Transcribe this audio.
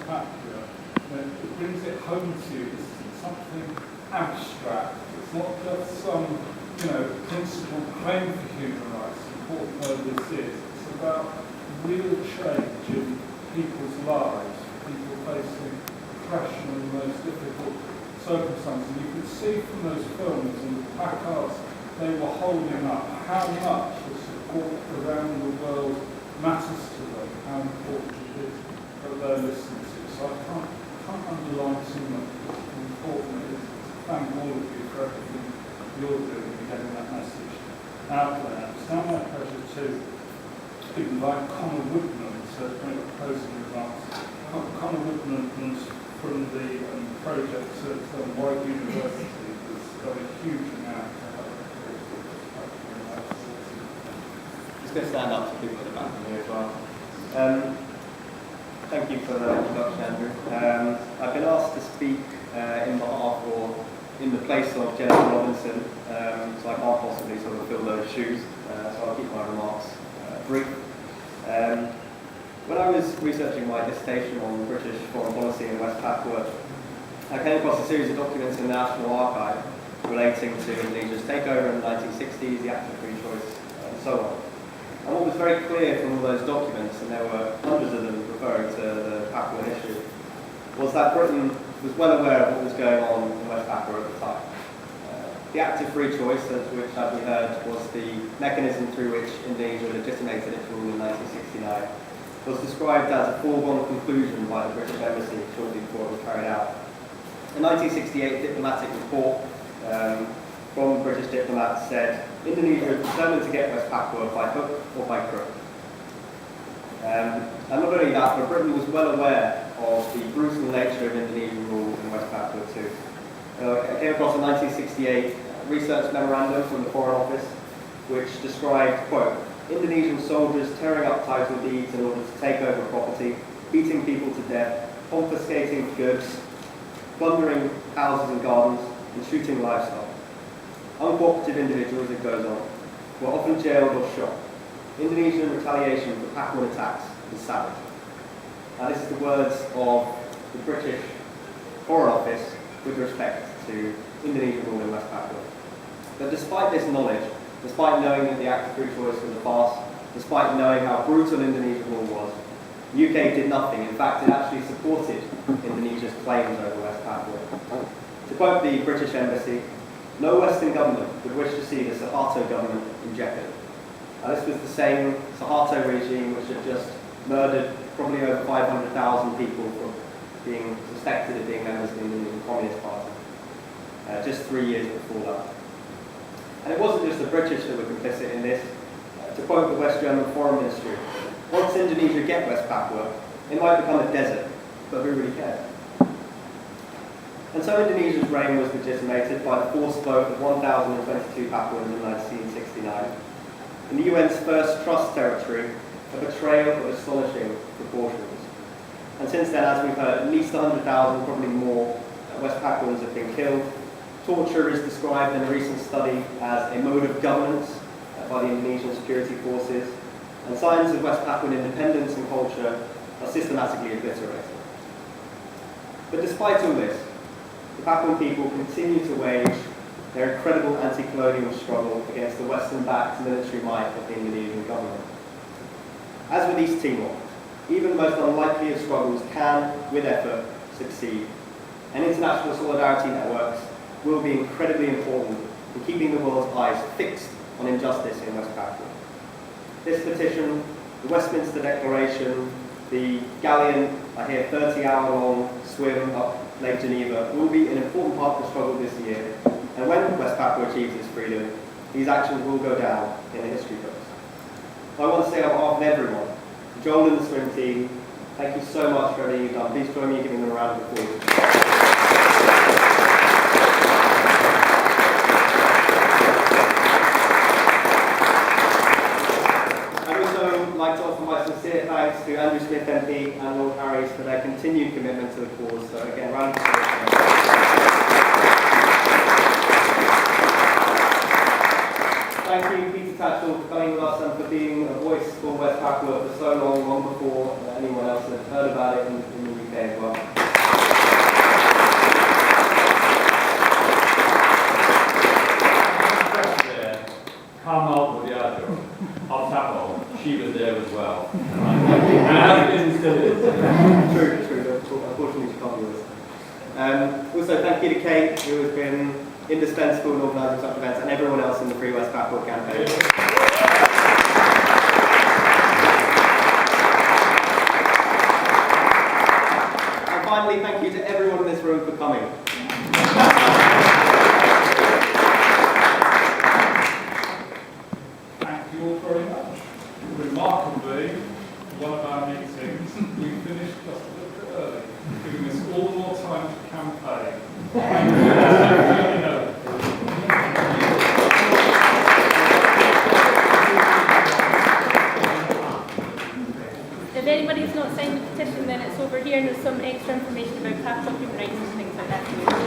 Papua, it brings it home to you. This isn't something abstract. It's not just some, principled claim for human rights, important though this is. It's about real change in people's lives, people facing oppression in the most difficult circumstances. And you could see from those films and the placards they were holding up how much the support around the world matters to them, how important it is that they're listening to. So I can't underline too much how important it is to thank all of you for everything you're doing in getting that message out there. It's now my pleasure to invite Connor Woodman to make closing remarks. Connor Woodman comes from the project at Warwick University has got a huge amount to help. Just going to stand up to people at the back of here as well. Thank you for the introduction, Andrew. I've been asked to speak in behalf or in the place of Jennifer Robinson, so I can't possibly sort of fill those shoes, so I'll keep my remarks brief. When I was researching my dissertation on British foreign policy in West Papua, I came across a series of documents in the National Archive relating to Indonesia's takeover in the 1960s, the Act of Free Choice, and so on. And what was very clear from all those documents, and there were hundreds of them referring to the Papuan issue, was that Britain was well aware of what was going on in West Papua at the time. The Act of Free Choice, which, as we heard, was the mechanism through which Indonesia legitimated its rule in 1969, was described as a foregone conclusion by the British Embassy shortly before it was carried out. A 1968 diplomatic report from British diplomats said Indonesia is determined to get West Papua by hook or by crook. And not only that, but Britain was well aware of the brutal nature of Indonesian rule in West Papua too. I came across a 1968 research memorandum from the Foreign Office which described, quote, Indonesian soldiers tearing up title deeds in order to take over property, beating people to death, confiscating goods, plundering houses and gardens, and shooting livestock. Uncooperative individuals, it goes on, were often jailed or shot. Indonesian retaliation for Papuan attacks was savage. Now this is the words of the British Foreign Office with respect to Indonesian rule in West Papua. But despite this knowledge, despite knowing that the Act of Free Choice was a farce, despite knowing how brutal Indonesian rule was, the UK did nothing. In fact, it actually supported Indonesia's claims over West Papua. To quote the British Embassy, no Western government would wish to see the Suharto government in jeopardy. Now, this was the same Suharto regime which had just murdered probably over 500,000 people for being suspected of being members of the Indonesian Communist Party, just 3 years before that. And it wasn't just the British that were complicit in this. To quote the West German Foreign Ministry, once Indonesia get West Papua, it might become a desert, but who really cares? And so Indonesia's reign was legitimated by the forced vote of 1,022 Papuans in 1969. In the UN's first trust territory, a betrayal of astonishing proportions. And since then, as we've heard, at least 100,000, probably more, West Papuans have been killed. Torture is described in a recent study as a mode of governance by the Indonesian security forces, and signs of West Papuan independence and culture are systematically obliterated. But despite all this, the Papuan people continue to wage their incredible anti-colonial struggle against the Western-backed military might of the Indonesian government. As with East Timor, even the most unlikely of struggles can, with effort, succeed, and international solidarity networks will be incredibly important in keeping the world's eyes fixed on injustice in West Papua. This petition, the Westminster Declaration, the galleon, I hear, 30-hour-long swim up Lake Geneva will be an important part of the struggle this year, and when West Papua achieves its freedom, these actions will go down in the history books. I want to say on behalf of everyone, Joel and the swim team, thank you so much for everything you've done. Please join me in giving them a round of applause. I'd also like to offer my sincere thanks to Andrew Smith MP and Lord Harries for their continued commitment to the cause. So again, round of applause. thank you, Peter Tatchell, for coming with us and for being a voice for West Papua for so long, long before anyone else had heard about it in the UK as well. She was there as well. And has been and still is. True. Unfortunately, she can't be with us. Also, thank you to Kate, who has been indispensable in organising such events, and everyone else in the Free West Papua campaign. And finally, thank you to everyone in this room for coming. Thank you all very much. Remarkably, one of our meetings, we finished just a little bit early, giving us all the more time to campaign. If anybody's not signed the petition, then it's over here and there's some extra information about Catholic human rights and things like that.